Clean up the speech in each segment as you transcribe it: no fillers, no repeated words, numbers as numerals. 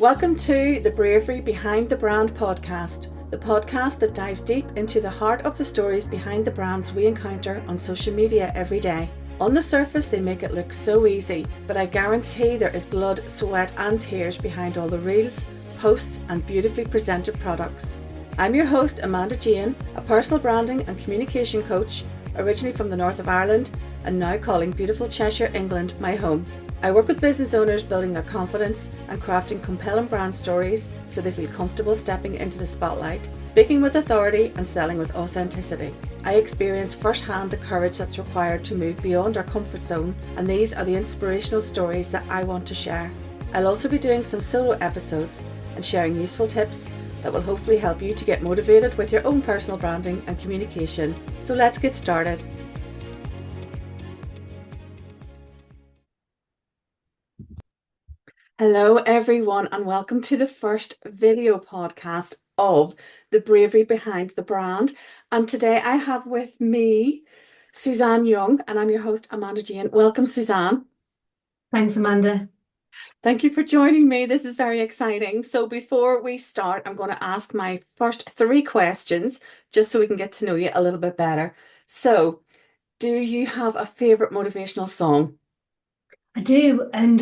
Welcome to the Bravery Behind the Brand podcast, the podcast that dives deep into the heart of the stories behind the brands we encounter on social media every day. On the surface, they make it look so easy, but I guarantee there is blood, sweat, and tears behind all the reels, posts, and beautifully presented products. I'm your host, Amanda Jane, a personal branding and communication coach, originally from the north of Ireland, and now calling beautiful Cheshire, England, my home. I work with business owners building their confidence and crafting compelling brand stories so they feel comfortable stepping into the spotlight, speaking with authority and selling with authenticity. I experience firsthand the courage that's required to move beyond our comfort zone, and these are the inspirational stories that I want to share. I'll also be doing some solo episodes and sharing useful tips that will hopefully help you to get motivated with your own personal branding and communication. So let's get started. Hello everyone, and welcome to the first video podcast of the Bravery Behind the Brand. And today I have with me Suzanne Young, and I'm your host, Amanda Jane. Welcome, Suzanne. Thanks, Amanda. Thank you for joining me. This is very exciting. So before we start, I'm going to ask my first three questions just so we can get to know you a little bit better. So, do you have a favorite motivational song? I do, and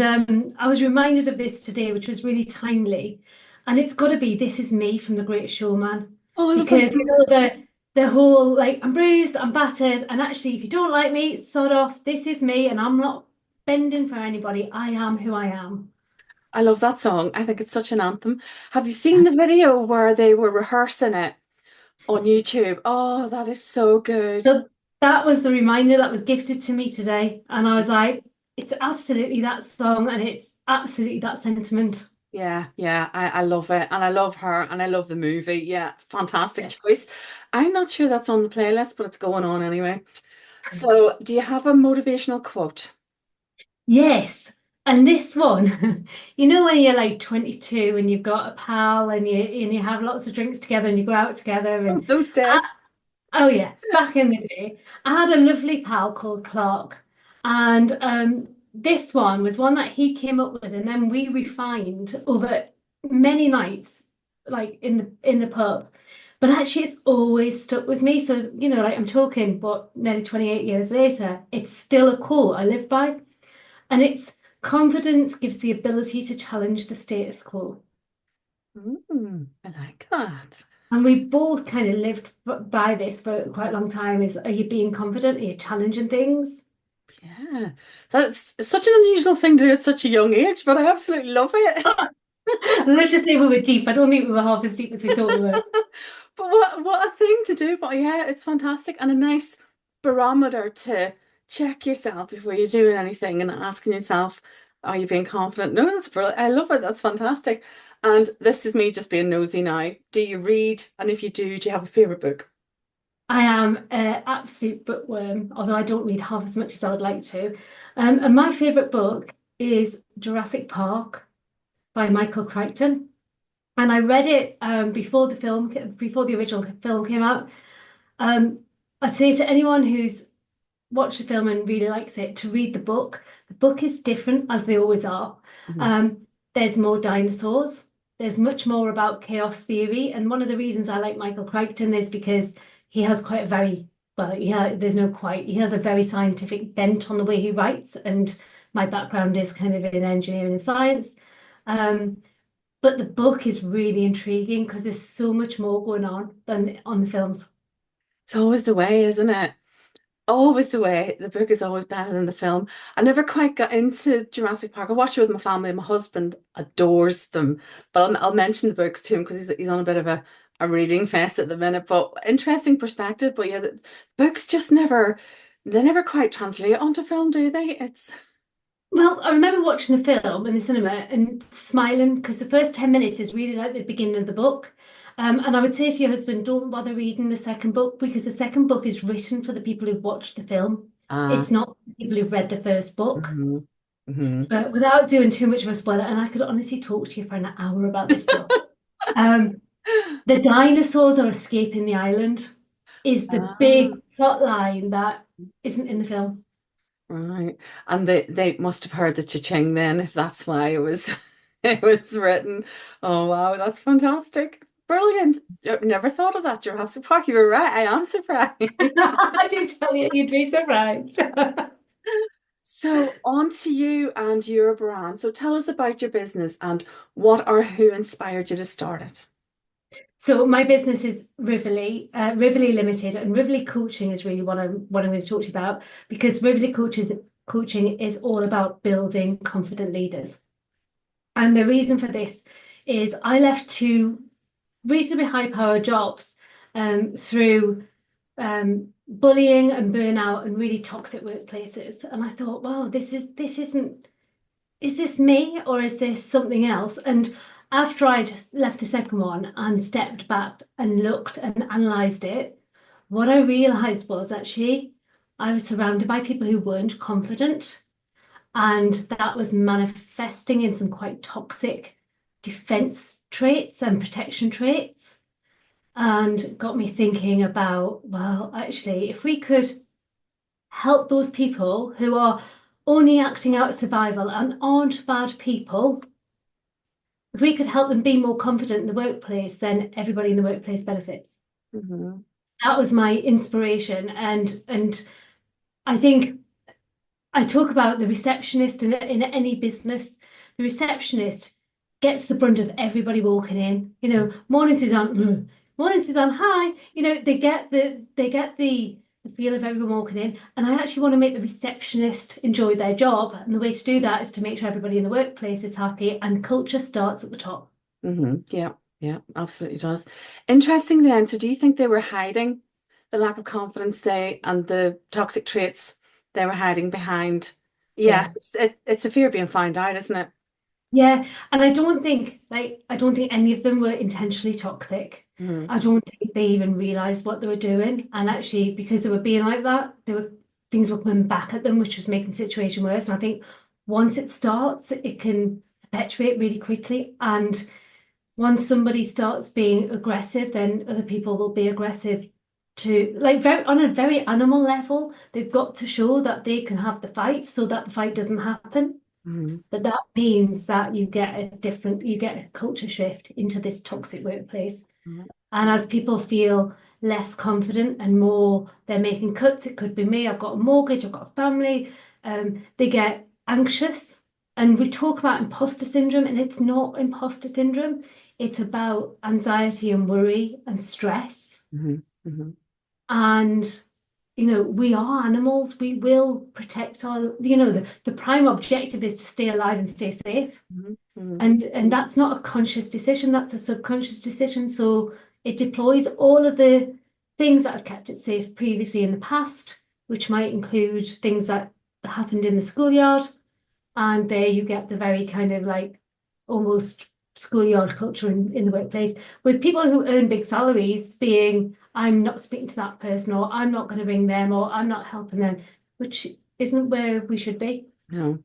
I was reminded of this today, which was really timely. And it's got to be "This Is Me" from The Great Showman, Oh, I love that because song. the whole like I'm bruised, I'm battered, and actually, if you don't like me, sod off. This is me, and I'm not bending for anybody. I am who I am. I love that song. I think it's such an anthem. Have you seen the video where they were rehearsing it on YouTube? Oh, that is so good. So that was the reminder that was gifted to me today, and I was like, it's absolutely that song, and it's absolutely that sentiment. Yeah, I love it. And I love her and I love the movie. Yeah, fantastic Yeah. choice. I'm not sure that's on the playlist, but it's going on anyway. So, do you have a motivational quote? Yes. And this one, you know, when you're like 22 and you've got a pal and you have lots of drinks together and you go out together Oh, and those days. oh yeah, back in the day, I had a lovely pal called Clark, and this one was one that he came up with, and then we refined over many nights, like in the pub. But actually, it's always stuck with me. So you know, like I'm talking, but nearly 28 years later, it's still a quote I live by. And it's confidence gives the ability to challenge the status quo. I like that. And we both kind of lived by this for quite a long time is, are you being confident? Are you challenging things? Yeah, that's such an unusual thing to do at such a young age, but I absolutely love it. Let's just say we were deep. I don't think we were half as deep as we thought we were. But what a thing to do. But yeah, it's fantastic and a nice barometer to check yourself before you're doing anything and asking yourself, are you being confident? No, that's brilliant. I love it. That's fantastic. And this is me just being nosy now. Do you read? And if you do you have a favorite book? I am an absolute bookworm, although I don't read half as much as I would like to. And my favourite book is Jurassic Park by Michael Crichton. And I read it before the original film came out. Um, I'd say to anyone who's watched the film and really likes it to read the book. The book is different, as they always are. Mhm. Um, there's more dinosaurs. There's much more about chaos theory. And one of the reasons I like Michael Crichton is because he has quite a very, well, yeah, there's no quite, he has a very scientific bent on the way he writes. And my background is kind of in engineering and science. Um, but the book is really intriguing because there's so much more going on than on the films. It's always the way, isn't it? Always the way. The book is always better than the film. I never quite got into Jurassic Park. I watched it with my family. My husband adores them, but I'll mention the books to him because he's on a bit of a reading fest at the minute. But interesting perspective. But yeah, the books just never they never quite translate onto film, do they? It's Well, I remember watching the film in the cinema and smiling because the first 10 minutes is really like the beginning of the book. And I would say to your husband, don't bother reading the second book because the second book is written for the people who've watched the film. uh It's not for the people who've read the first book. mhm, mhm. But without doing too much of a spoiler, and I could honestly talk to you for an hour about this book. Um, the dinosaurs are escaping the island is the Ah, big plot line that isn't in the film. right. And they must have heard the cha-ching then, if that's why it was. It was written. Oh wow, that's fantastic. Brilliant. I've never thought of that, Jurassic Park. You were right. I am surprised. I did tell you, you'd be surprised. So on to you and your brand. So tell us about your business and what or who inspired you to start it. So my business is Riverly Limited, and Riverly Coaching is really what I'm going to talk to you about, because Coaching is all about building confident leaders. And the reason for this is I left two reasonably high power jobs through bullying and burnout and really toxic workplaces. And I thought, wow, this isn't, is this me or is this something else? And after I'd left the second one and stepped back and looked and analysed it, what I realised was actually I was surrounded by people who weren't confident, and that was manifesting in some quite toxic defense traits and protection traits, and got me thinking about, well, actually, if we could help those people who are only acting out of survival and aren't bad people, if we could help them be more confident in the workplace, then everybody in the workplace benefits. Mhm. That was my inspiration. And I think I talk about the receptionist in any business. The receptionist gets the brunt of everybody walking in. You know, morning Suzanne, morning Suzanne, hi. You know, they get the feel of everyone walking in. And I actually want to make the receptionist enjoy their job. And the way to do that is to make sure everybody in the workplace is happy, and culture starts at the top. Yeah, yeah, absolutely does. Interesting then. So do you think they were hiding the lack of confidence they and the toxic traits they were hiding behind? Yeah, Yeah. it's a fear of being found out, isn't it? Yeah, and I don't think any of them were intentionally toxic. Mhm. I don't think they even realized what they were doing. And actually, because they were being like that, things were coming back at them, which was making the situation worse. And I think once it starts, it can perpetuate really quickly. And once somebody starts being aggressive, then other people will be aggressive to, like, very on a very animal level. They've got to show that they can have the fight so that the fight doesn't happen. Mhm. But that means that you get a culture shift into this toxic workplace. Mhm. And as people feel less confident and more, they're making cuts. It could be me, I've got a mortgage, I've got a family. They get anxious. And we talk about imposter syndrome, and it's not imposter syndrome. It's about anxiety and worry and stress. Mhm. Mhm. And we are animals. We will protect the prime objective is to stay alive and stay safe. Mhm. Mhm. And that's not a conscious decision, that's a subconscious decision. So it deploys all of the things that have kept it safe previously in the past, which might include things that happened in the schoolyard. And there you get the very kind of like almost schoolyard culture in the workplace, with people who earn big salaries being, I'm not speaking to that person, or I'm not going to ring them, or I'm not helping them, which isn't where we should be. No.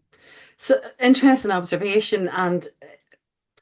So interesting observation and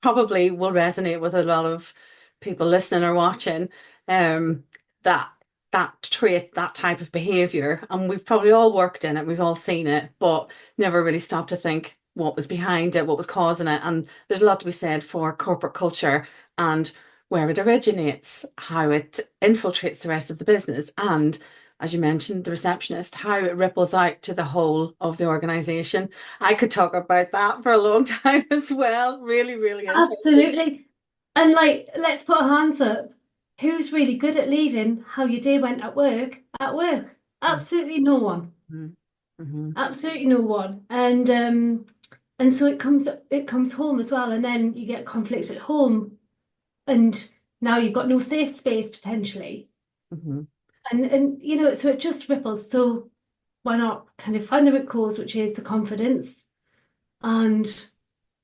probably will resonate with a lot of people listening or watching. Um, that that trait, that type of behavior, and we've probably all worked in it, we've all seen it, but never really stopped to think what was behind it, what was causing it. And there's a lot to be said for corporate culture and where it originates, how it infiltrates the rest of the business, and as you mentioned, the receptionist, how it ripples out to the whole of the organization. I could talk about that for a long time as well. Really, really interesting. Absolutely. And like, let's put our hands up. Who's really good at leaving how your day went at work? At work? Absolutely no one. Mhm. Mhm. Absolutely no one. And so it comes home as well, and then you get conflict at home, and now you've got no safe space potentially. Mhm. And so it just ripples. So why not kind of find the root cause, which is the confidence, and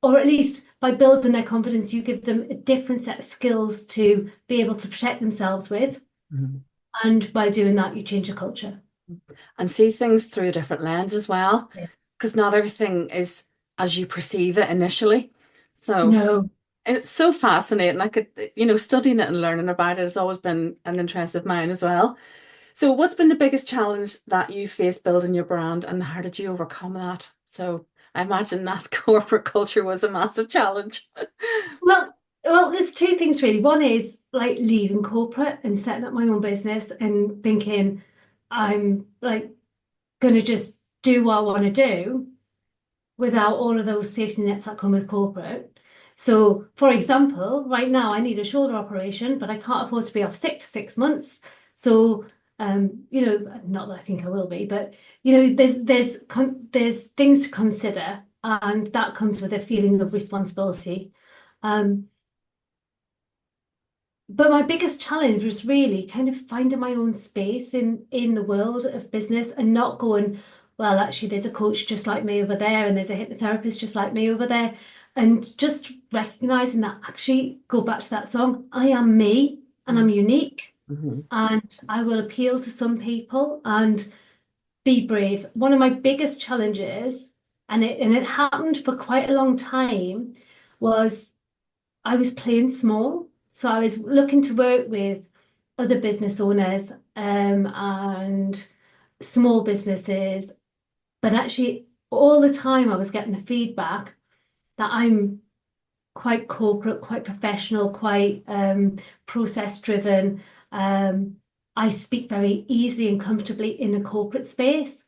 or at least by building their confidence, you give them a different set of skills to be able to protect themselves with. Mhm. And by doing that, you change the culture. And see things through a different lens as well, Yeah. because not everything is as you perceive it initially. So No, it's so fascinating. I could, studying it and learning about it has always been an interest of mine as well. So what's been the biggest challenge that you faced building your brand and how did you overcome that? So I imagine that corporate culture was a massive challenge. Well, well, there's two things really. One is like leaving corporate and setting up my own business and thinking I'm like gonna just do what I want to do without all of those safety nets that come with corporate. So, for example, right now I need a shoulder operation, but I can't afford to be off sick for 6 months. So, not that I think I will be, but there's things to consider, and that comes with a feeling of responsibility. Um, but my biggest challenge was really kind of finding my own space in the world of business and not going, well, actually, there's a coach just like me over there, and there's a hypnotherapist just like me over there. And just recognizing that actually go back to that song, I am me and I'm unique Mhm. and I will appeal to some people and be brave. One of my biggest challenges, and it happened for quite a long time, was I was playing small. So I was looking to work with other business owners and small businesses, but actually all the time I was getting the feedback that I'm quite corporate, quite professional, quite process driven. I speak very easily and comfortably in a corporate space.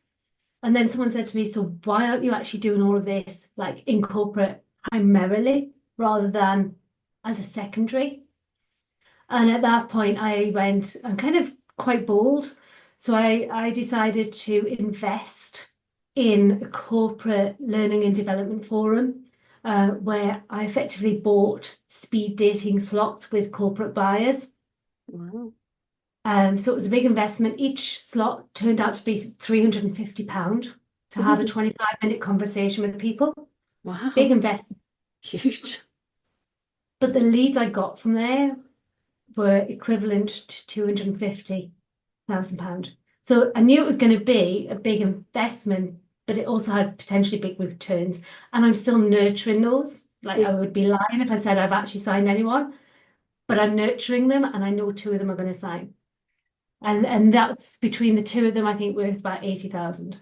And then someone said to me, so why aren't you actually doing all of this like in corporate primarily rather than as a secondary? And at that point, I went, I'm kind of quite bold. So I decided to invest in a corporate learning and development forum where I effectively bought speed dating slots with corporate buyers. Wow. So it was a big investment. Each slot turned out to be £350 to have a 25-minute conversation with people. Big Wow. investment. Huge. But the leads I got from there were equivalent to £250,000. So I knew it was going to be a big investment, but it also had potentially big returns. And I'm still nurturing those. Like Yeah. I would be lying if I said I've actually signed anyone, but I'm nurturing them and I know two of them are going to sign. And that's between the two of them, I think worth about 80,000.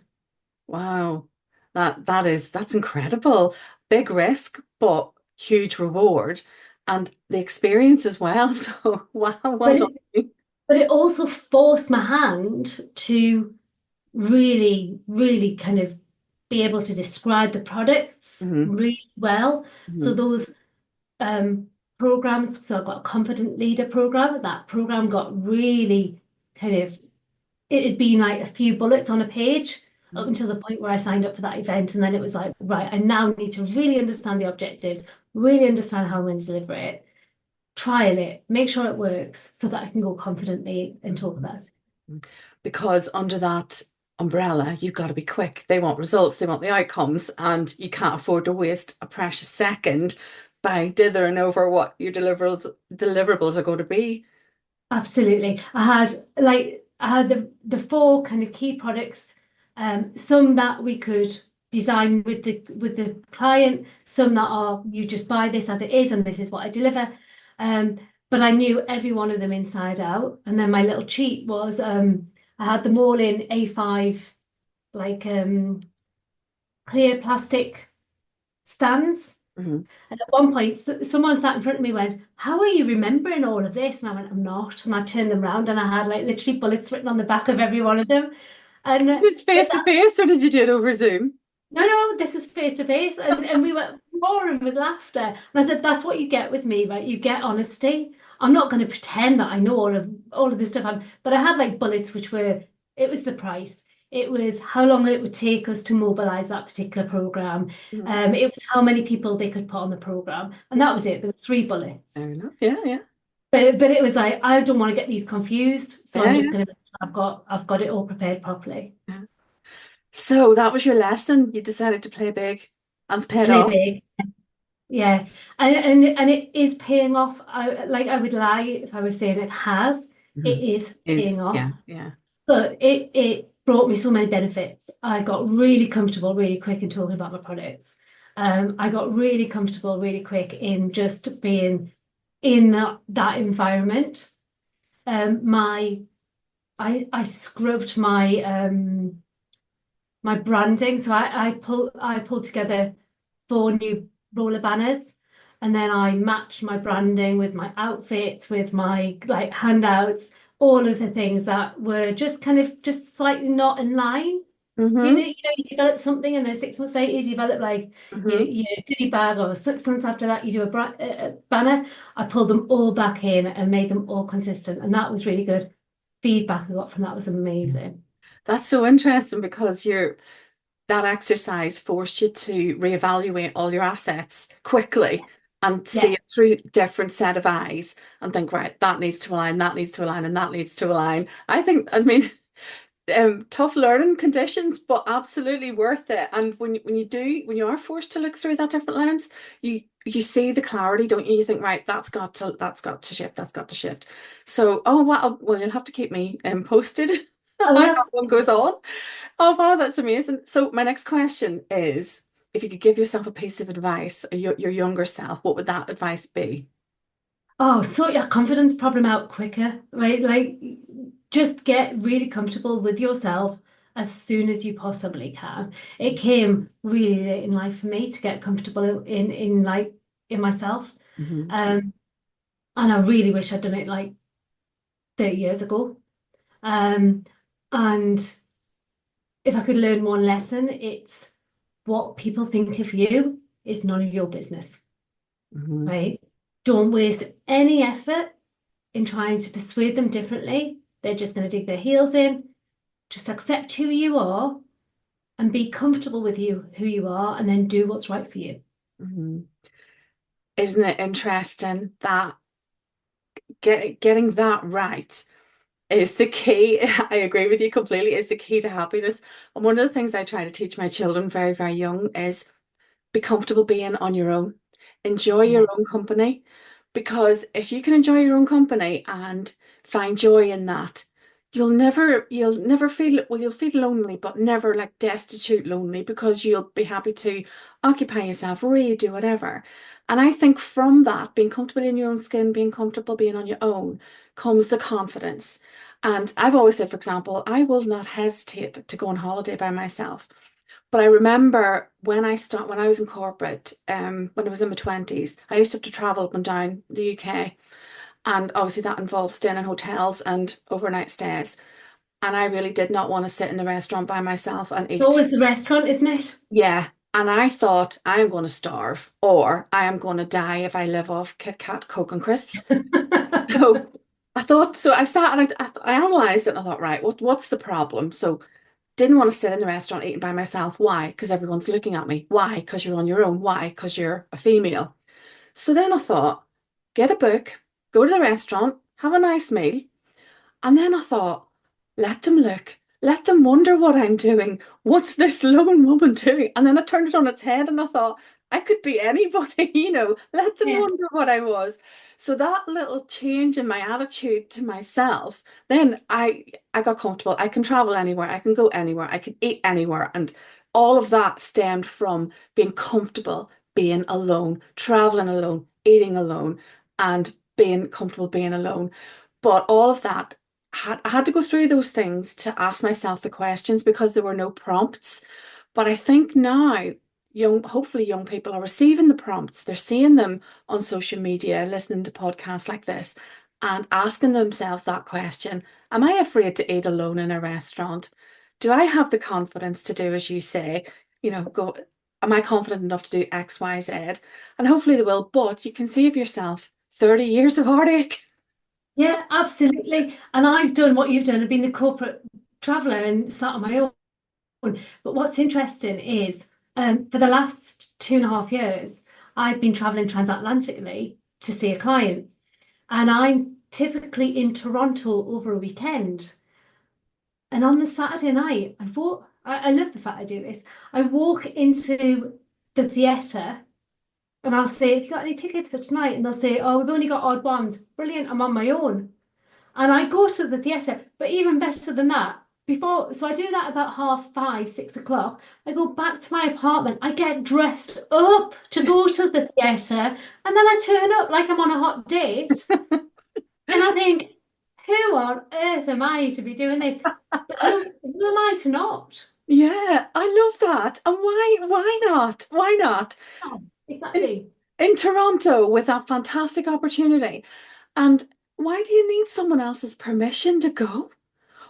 Wow. That's incredible. Big risk, but huge reward. And the experience as well. So wow, well But done. it, but it also forced my hand to really, really kind of be able to describe the products Hmm. really well. So Hmm. those um, programs, so I've got a confident leader program. That program got really kind of, it had been like a few bullets on a page up until the point where I signed up for that event. And then it was like, right, I now need to really understand the objectives, really understand how I'm going to deliver it, trial it, make sure it works so that I can go confidently and talk about it. Because under that umbrella, you've got to be quick. They want results, they want the outcomes, and you can't afford to waste a precious second by dithering over what your deliverables are going to be. Absolutely. I had the four kind of key products, some that we could design with the client, some that are you just buy this as it is and this is what I deliver. Um, but I knew every one of them inside out. And then my little cheat was I had them all in A5 like clear plastic stands. Mhm. And at one point, someone sat in front of me and went, how are you remembering all of this? And I went, I'm not. And I turned them around and I had like literally bullets written on the back of every one of them. And Is it but face to face or did you do it over Zoom? no, no, this is face to face. And we were roaring with laughter. And I said, that's what you get with me, right? You get honesty. I'm not going to pretend that I know all of this stuff. But I had like bullets, which were, it was the price. It was how long it would take us to mobilize that particular program. Mhm. It was how many people they could put on the program. And that was it. There were three bullets. Fair enough. Yeah, yeah. But it was like, I don't want to get these confused. So Yeah, I'm yeah, just gonna make sure I've got it all prepared properly. yeah. So that was your lesson. You decided to play big and it's paid Play off. big. Yeah, and it is paying off. I would lie if I was saying it has. It Mhm. is Is paying off, yeah, yeah. but it brought me so many benefits. I got really comfortable really quick in talking about my products. I got really comfortable really quick in just being in that environment. My I scrubbed my my branding. So I pulled together 4 new roller banners, and then I matched my branding with my outfits, with my like handouts, all of the things that were just kind of just slightly not in line. Mm-hmm. You develop something, and then 6 months later, you develop like Mm-hmm. your goodie bag, or 6 months after that, you do a banner. I pulled them all back in and made them all consistent, and that was really good. Feedback I got from that was amazing. That's so interesting because that exercise forced you to reevaluate all your assets quickly and see Yeah. it through different set of eyes and think, right, that needs to align, that needs to align, and that needs to align. I mean, tough learning conditions, but absolutely worth it. And when you are forced to look through that different lens, you see the clarity, don't you? You think, right, that's got to shift, that's got to shift. So, oh well, you'll have to keep me posted I how will. that one goes on. Oh wow, that's amazing. So my next question is, if you could give yourself a piece of advice, your younger self, what would that advice be? Oh, sort your confidence problem out quicker, right? Like, just get really comfortable with yourself as soon as you possibly can. It came really late in life for me to get comfortable in like in myself. Hmm. Um, and I really wish I'd done it like 30 years ago. Um, and if I could learn one lesson, it's what people think of you is none of your business, Hmm. right? Don't waste any effort in trying to persuade them differently. They're just going to dig their heels in. Just accept who you are and be comfortable with who you are, and then do what's right for you. Hmm. Isn't it interesting that getting that right is the key? I agree with you completely. Is the key to happiness. And one of the things I try to teach my children very, very young is be comfortable being on your own. Enjoy your Yeah. own company. Because if you can enjoy your own company and find joy in that, you'll never feel, well, you'll feel lonely, but never like destitute lonely because you'll be happy to occupy yourself, read, do whatever. And I think from that, being comfortable in your own skin, being comfortable being on your own, comes the confidence. And I've always said, for example, I will not hesitate to go on holiday by myself. But I remember when I was in corporate, when I was in my 20s, I used to have to travel up and down the UK. And obviously that involves staying in hotels and overnight stays. And I really did not want to sit in the restaurant by myself and It's eat. always the restaurant, isn't it? Yeah. And I thought I am going to starve or I am going to die if I live off Kit Kat, Coke and crisps. So I thought, so I sat and I analysed it and I thought, right, what's the problem? So didn't want to sit in the restaurant eating by myself. Why? Because everyone's looking at me. Why? Because you're on your own. Why? Because you're a female. So then I thought, get a book, go to the restaurant, have a nice meal. And then I thought, let them look, let them wonder what I'm doing. What's this lone woman doing? And then I turned it on its head and I thought, I could be anybody, let them Yeah. wonder what I was. So that little change in my attitude to myself, then I got comfortable. I can travel anywhere, I can go anywhere, I can eat anywhere. And all of that stemmed from being comfortable being alone, traveling alone, eating alone, and being comfortable being alone. But all of that I had to go through those things to ask myself the questions because there were no prompts. But I think now, hopefully young people are receiving the prompts. They're seeing them on social media, listening to podcasts like this, and asking themselves that question: am I afraid to eat alone in a restaurant? Do I have the confidence to do as you say? Go, am I confident enough to do X, Y, Z? And hopefully they will, but you can save yourself 30 years of heartache. Yeah, absolutely. And I've done what you've done. I've been the corporate traveller and sat on my own. But what's interesting is for the last 2.5 years, I've been traveling transatlantically to see a client. And I'm typically in Toronto over a weekend. And on the Saturday night, I love the fact I do this. I walk into the theatre and I'll say, "Have you got any tickets for tonight?" And they'll say, "Oh, we've only got odd ones." Brilliant, I'm on my own. And I go to the theatre, but even better than that, so I do that about 5:30, 6 o'clock. I go back to my apartment, I get dressed up to go to the theatre, and then I turn up like I'm on a hot date. And I think, who on earth am I to be doing this? But who am I to not? Yeah, I love that. And why not? Why not? Oh, In exactly. in Toronto with that fantastic opportunity. And why do you need someone else's permission to go?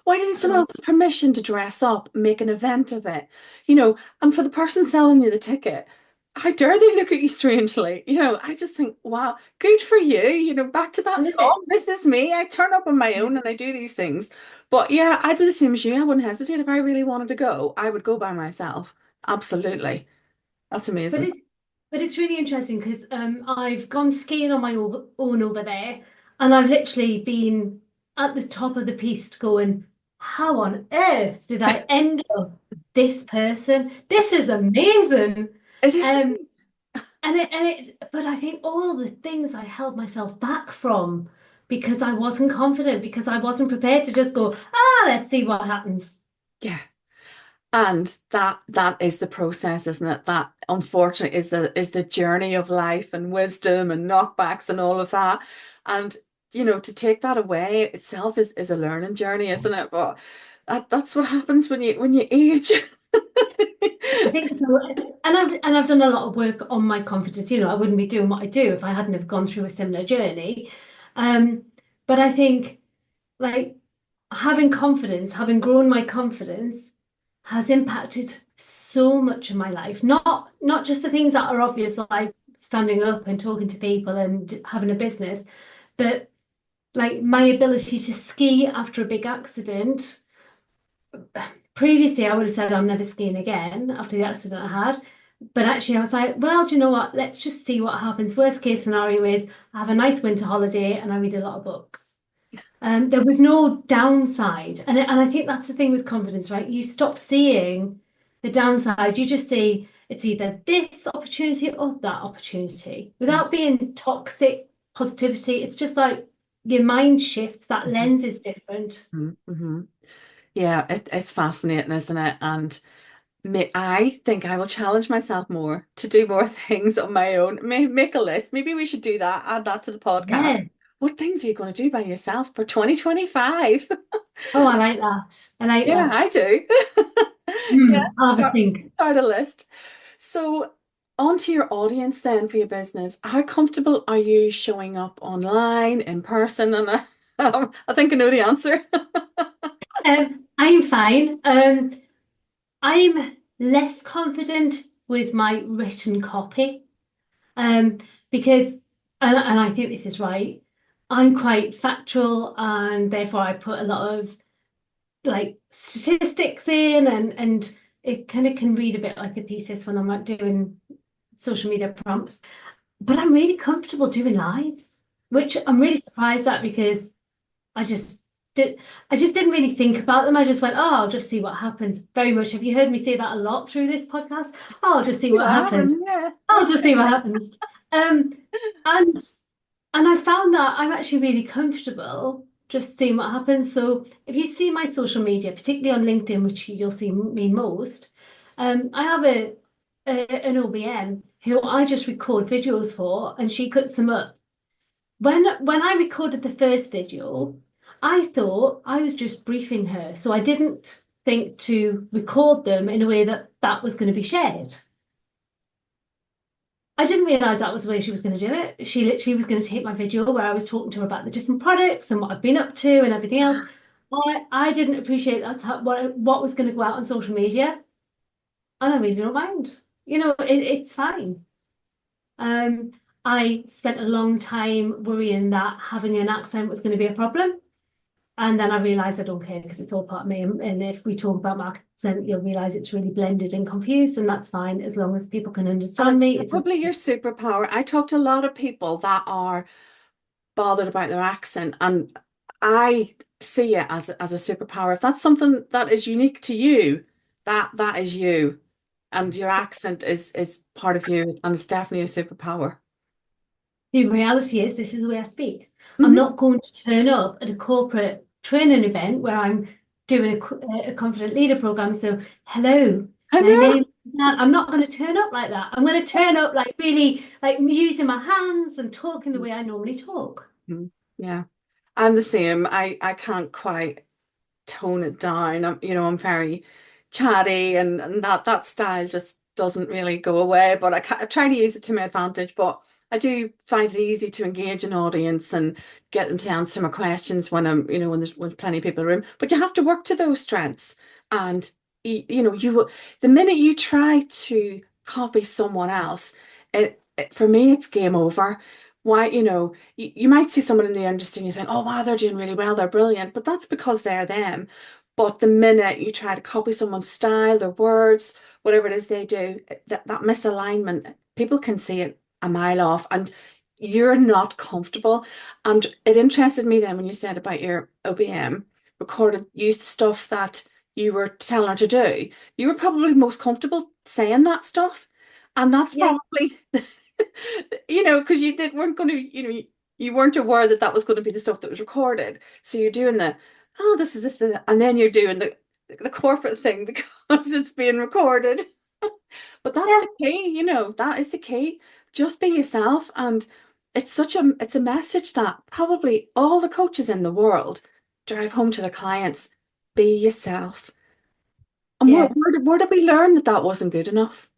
Why do you need someone Um, else's permission to dress up, make an event of it? You know, and for the person selling you the ticket, how dare they look at you strangely? You know, I just think, wow, good for you. You know, back to that and look at song. This is me. I turn up on my own and I do these things. But yeah, I'd be the same as you. I wouldn't hesitate if I really wanted to go. I would go by myself. Absolutely. That's But amazing. it's really interesting because I've gone skiing on my own over there, and I've literally been at the top of the piste going, how on earth did I end up this person? This is amazing. It is. Um, but I think all the things I held myself back from because I wasn't confident, because I wasn't prepared to just go, let's see what happens. Yeah. And that is the process, isn't it? That unfortunately is the journey of life and wisdom and knockbacks and all of that. And you know, to take that away itself is a learning journey, isn't it? But that's what happens when you age. I think so. And I've done a lot of work on my confidence. I wouldn't be doing what I do if I hadn't have gone through a similar journey. Um, but I think like having confidence, having grown my confidence, has impacted so much of my life. Not just the things that are obvious, like standing up and talking to people and having a business, but like my ability to ski after a big accident. Previously, I would have said I'm never skiing again after the accident I had. But actually, I was like, well, do you know what? Let's just see what happens. Worst case scenario is I have a nice winter holiday and I read a lot of books. There was no downside. And I think that's the thing with confidence, right? You stop seeing the downside. You just see it's either this opportunity or that opportunity without being toxic positivity. It's just like your mind shifts, that lens is different. Mhm. Yeah, it's fascinating, isn't it? And I think I will challenge myself more to do more things on my own. Make a list. Maybe we should do that, add that to the podcast. Yeah. What things are you going to do by yourself for 2025? Oh, I like that. I like Yeah, that. I do. Yeah, I'll have a think. start a list. So, on to your audience then for your business. How comfortable are you showing up online, in person? And I think I know the answer. I'm fine. I'm less confident with my written copy. Um, because, and I think this is right, I'm quite factual and therefore I put a lot of like statistics in and it kind of can read a bit like a thesis when I'm like doing social media prompts. But I'm really comfortable doing lives, which I'm really surprised at because I just did I just didn't really think about them. I just went, oh, I'll just see what happens. Very much. Have you heard me say that a lot through this podcast? Oh, I'll just see You what are, happens. yeah. I'll just see what happens. Um, and and I found that I'm actually really comfortable just seeing what happens. So if you see my social media, particularly on LinkedIn, which you'll see me most, I have an OBM who I just record videos for, and she cuts them up. When I recorded the first video, I thought I was just briefing her, so I didn't think to record them in a way that that was going to be shared. I didn't realize that was the way she was going to do it. She literally was going to take my video where I was talking to her about the different products and what I've been up to and everything else. I didn't appreciate that's what was going to go out on social media, and I really don't mind. It's fine. Um, I spent a long time worrying that having an accent was going to be a problem. And then I realized I don't care because it's all part of me. And if we talk about my accent, you'll realize it's really blended and confused, and that's fine as long as people can And understand it's me. It's probably your superpower. I talk to a lot of people that are bothered about their accent, and I see it as a superpower. If that's something that is unique to you, that is you, and your accent is part of you, and it's definitely a superpower. the reality is this is the way I speak. I'm Hmm. not going to turn up at a corporate training event where I'm doing a confident leader program. So, hello, I my know. name is Nan. I'm not going to turn up like that. I'm going to turn up like really like using my hands and talking the way I normally talk. Mhm. Yeah, I'm the same. I can't quite tone it down. I'm very chatty, and that style just doesn't really go away. But I try to use it to my advantage. But I do find it easy to engage an audience and get them to answer my questions when when there's plenty of people in the room. But you have to work to those strengths, and the minute you try to copy someone else, for me it's game over. Why, you might see someone in the industry and you think, oh wow, they're doing really well, they're brilliant, but that's because they're them. But the minute you try to copy someone's style, their words, whatever it is they do, that misalignment, people can see it a mile off, and you're not comfortable. And it interested me then when you said about your OBM recorded, used stuff that you were telling her to do. You were probably most comfortable saying that stuff. And that's Yeah, probably, because weren't going to, you weren't aware that that was going to be the stuff that was recorded. So you're doing oh, this, and then you're doing the corporate thing because it's being recorded. But that's yeah, the key, that is the key. Just be yourself. And it's a message that probably all the coaches in the world drive home to their clients. Be yourself. And yeah. where did we learn that that wasn't good enough?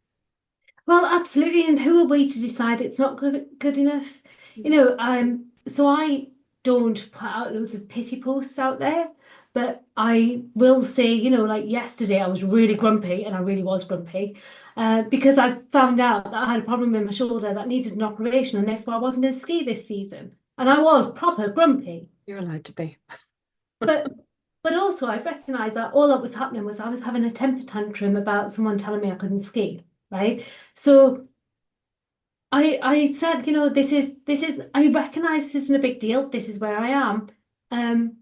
Well, absolutely. And who are we to decide it's not good enough? So I don't put out loads of pity posts out there, but I will say, like yesterday I was really grumpy and I really was grumpy because I found out that I had a problem with my shoulder that needed an operation and therefore I wasn't going to ski this season. And I was proper grumpy. You're allowed to be. But but also I recognised that all that was happening was I was having a temper tantrum about someone telling me I couldn't ski, right? So I said, this is I recognize this isn't a big deal. This is where I am. Um,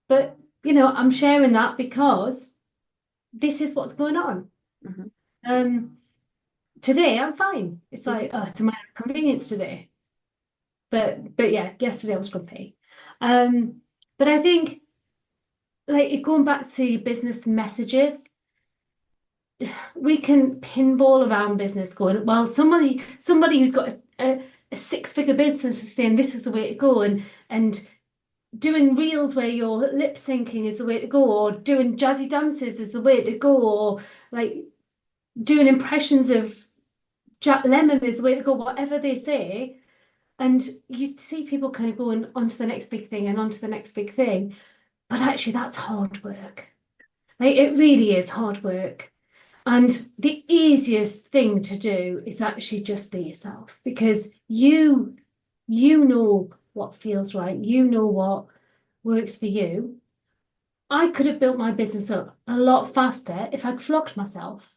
but I'm sharing that because this is what's going on. Mhm. Um, Today I'm fine. It's Mhm. like, oh, it's a matter of convenience today. But yeah, yesterday I was grumpy. Um, but I think like going back to your business messages, we can pinball around business going, well, somebody who's got a six-figure business is saying this is the way to go, and doing reels where you're lip syncing is the way to go, or doing jazzy dances is the way to go, or like doing impressions of Jack Lemon is the way to go, whatever they say. And you see people kind of going on to the next big thing and on to the next big thing. But actually, that's hard work. Like it really is hard work. And the easiest thing to do is actually just be yourself because you know what feels right. You know what works for you. I could have built my business up a lot faster if I'd flogged myself,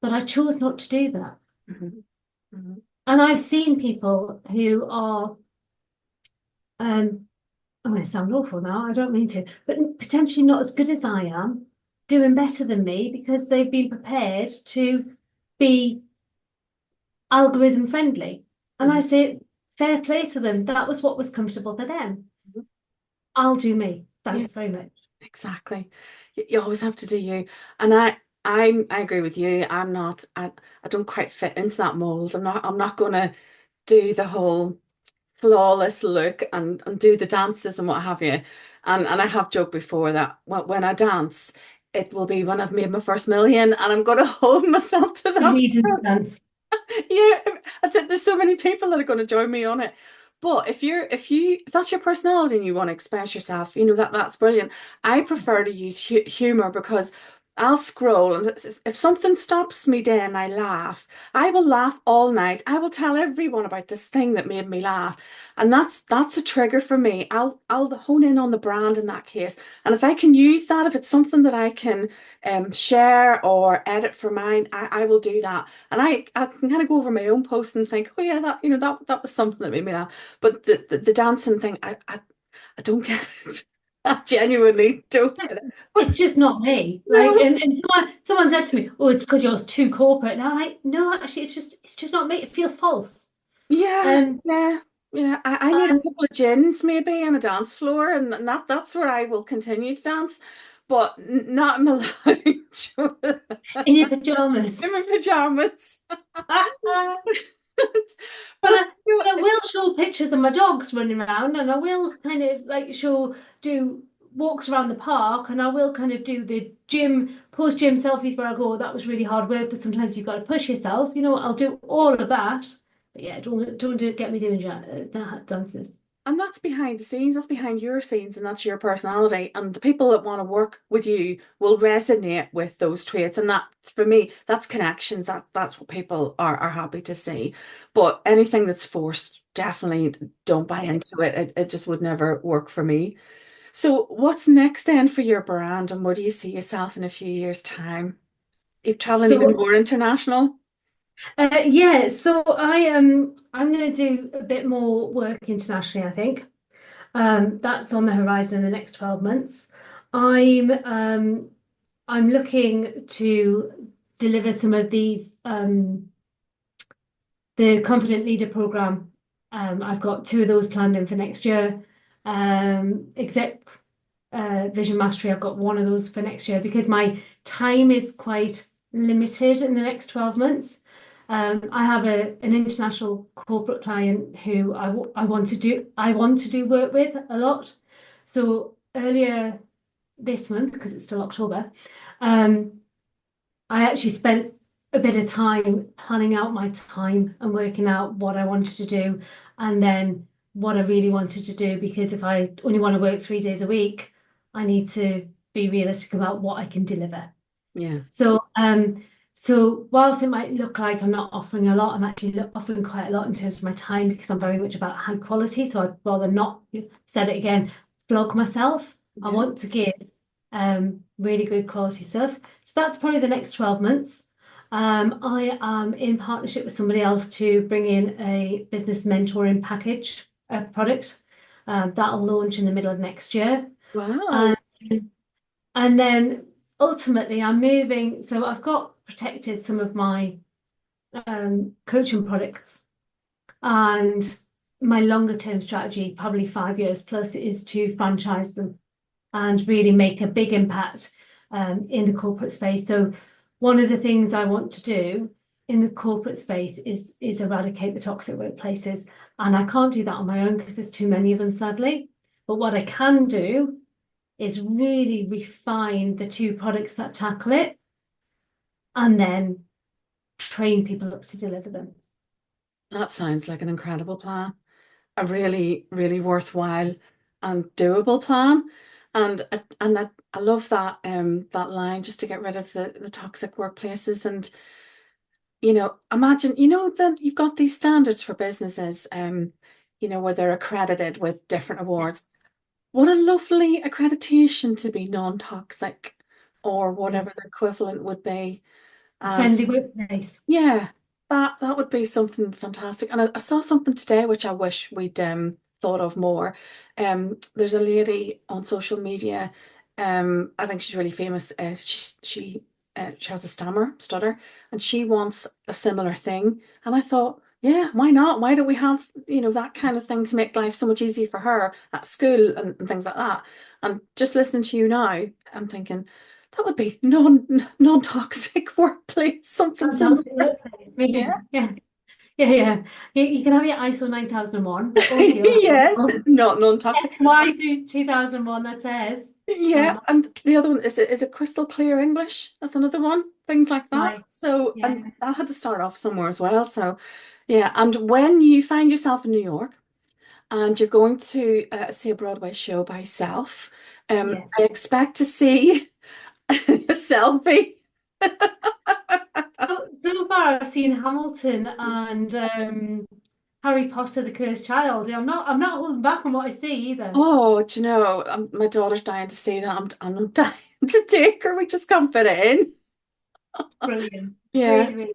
but I chose not to do that. Mhm. Mhm. And I've seen people who are, I'm going to sound awful now, I don't mean to, but potentially not as good as I am, doing better than me because they've been prepared to be algorithm friendly. And I Mhm. say, fair play to them. That was what was comfortable for them. Mhm. I'll do me. Yeah, Thanks very much. exactly. You always have to do you. And I agree with you. I don't quite fit into that mold. I'm not gonna do the whole flawless look and do the dances and what have you. And I have joked before that when I dance, it will be when I've made my first million, and I'm going to hold myself to The that. reason to dance. Yeah, I said there's so many people that are going to join me on it. But if that's your personality and you want to express yourself, that's brilliant. I prefer to use humor because I'll scroll, and if something stops me dead and I laugh, I will laugh all night. I will tell everyone about this thing that made me laugh. And that's a trigger for me. I'll hone in on the brand in that case. And if I can use that, if it's something that I can share or edit for mine, I will do that. And I can kind of go over my own post and think, oh yeah, that was something that made me laugh. But the dancing thing, I don't get it. I genuinely don't get It's, it. But it's just not me. Like, no, and someone said to me, "Oh, it's because yours too corporate." And I'm like, "No, actually, it's just not me. It feels false." yeah, Um, yeah, yeah. I need a and couple of gins maybe and a dance floor, and that's where I will continue to dance, but not in my lounge in your in pajamas. my pajamas. But But I, but I will show pictures of my dogs running around, and I will kind of like do walks around the park, and I will kind of do the gym, post-gym selfies where I go, that was really hard work, but sometimes you've got to push yourself. You know, I'll do all of that. But yeah, get me doing dances. And that's behind the scenes, that's behind your scenes, and that's your personality. And the people that want to work with you will resonate with those traits. And that, for me, that's connections. That's what people are happy to see. But anything that's forced, definitely don't buy into it. It just would never work for me. So what's next then for your brand, and where do you see yourself in a few years' time? You're traveling even So more international? yeah, so I'm going to do a bit more work internationally, I think. That's on the horizon in the next 12 months. I'm um, I'm looking to deliver some of these the Confident Leader program. I've got two of those planned in for next year. Exec Vision Mastery, I've got one of those for next year because my time is quite limited in the next 12 months. I have an international corporate client who I want to do work with a lot. So earlier this month, because it's still October, um, I actually spent a bit of time planning out my time and working out what I wanted to do and then what I really wanted to do. Because if I only want to work 3 days a week, I need to be realistic about what I can deliver. Yeah. So whilst it might look like I'm not offering a lot, I'm actually offering quite a lot in terms of my time because I'm very much about high quality. So I'd rather not, said it again, flog myself. I Yeah. want to give really good quality stuff. So that's probably the next 12 months. I am in partnership with somebody else to bring in a business mentoring package, product. That'll launch in the middle of next year. Wow. And and then ultimately, I'm moving. So I've got protected some of my coaching products, and my longer term strategy, probably 5 years plus, is to franchise them and really make a big impact in the corporate space. So one of the things I want to do in the corporate space is eradicate the toxic workplaces, and I can't do that on my own because there's too many of them, sadly. But what I can do is really refine the two products that tackle it and then train people up to deliver them. That sounds like an incredible plan. A really, really worthwhile and doable plan. And I love that line, just to get rid of the toxic workplaces. And imagine, that you've got these standards for businesses, where they're accredited with different awards. What a lovely accreditation to be non-toxic, or Yeah. whatever the equivalent would be. A friendly workplace. Yeah, that would be something fantastic. And I saw something today which I wish we'd thought of more. There's a lady on social media. I think she's really famous. She has a stutter, and she wants a similar thing. And I thought, yeah, why not? Why don't we have, that kind of thing to make life so much easier for her at school, and things like that. And just listening to you now, I'm thinking that would be non-toxic workplace, something similar. Fantastic workplace. Yeah. Maybe, yeah, yeah, yeah. You can have your ISO 9001, but also you'll have Yes, your not non-toxic. XY through 2001 that says, Yeah, and the other one is it crystal clear English? That's another one. Things like that. right, So, yeah, and that had to start off somewhere as well. So, yeah. And when you find yourself in New York and you're going to see a Broadway show by yourself, yes. I expect to see a selfie. So far, I've seen Hamilton and Harry Potter, the Cursed Child. I'm not holding back on what I see either. Oh, do you know, my daughter's dying to see that. I'm dying to take her. We just can't fit it in. Brilliant. Yeah. Really, really,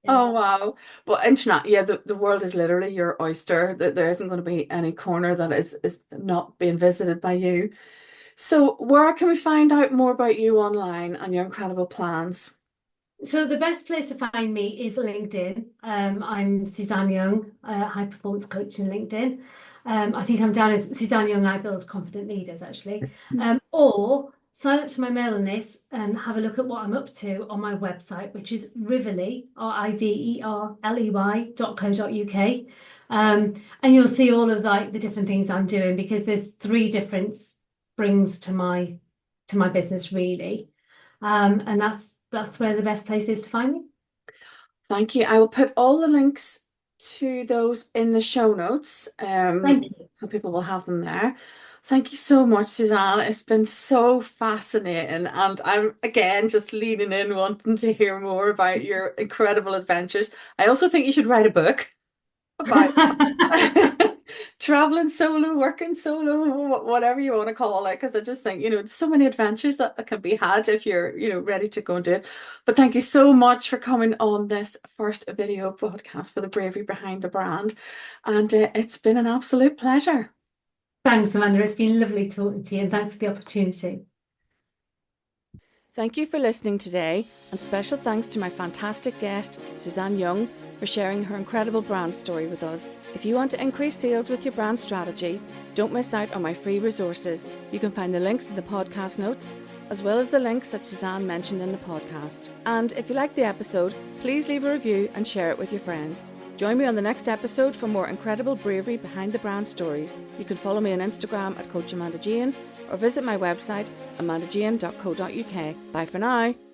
yeah. Oh, wow. But internet, yeah, the world is literally your oyster. There isn't going to be any corner that is not being visited by you. So where can we find out more about you online and your incredible plans? So the best place to find me is LinkedIn. I'm Suzanne Young, high performance coach in LinkedIn. I think I'm down as Suzanne Young. I build confident leaders actually. Or sign up to my mailing list and have a look at what I'm up to on my website, which is Riverley, riverley.co.uk. And you'll see all of like the different things I'm doing because there's three different brings to my business, really. And that's where the best place is to find me. Thank you. I will put all the links to those in the show notes, Thank you. so people will have them there. Thank you so much, Suzanne. It's been so fascinating, and I'm again just leaning in, wanting to hear more about your incredible adventures. I also think you should write a book about traveling solo, working solo, whatever you want to call it, because I just think, there's so many adventures that can be had if you're, ready to go and do it. But thank you so much for coming on this first video podcast for the Bravery Behind the Brand. And it's been an absolute pleasure. Thanks, Amanda. It's been lovely talking to you, and thanks for the opportunity. Thank you for listening today, and special thanks to my fantastic guest, Suzanne Young, for sharing her incredible brand story with us. If you want to increase sales with your brand strategy, don't miss out on my free resources. You can find the links in the podcast notes, as well as the links that Suzanne mentioned in the podcast. And if you liked the episode, please leave a review and share it with your friends. Join me on the next episode for more incredible bravery behind the brand stories. You can follow me on Instagram at Coach Amanda Jane, or visit my website, amandajane.co.uk. Bye for now.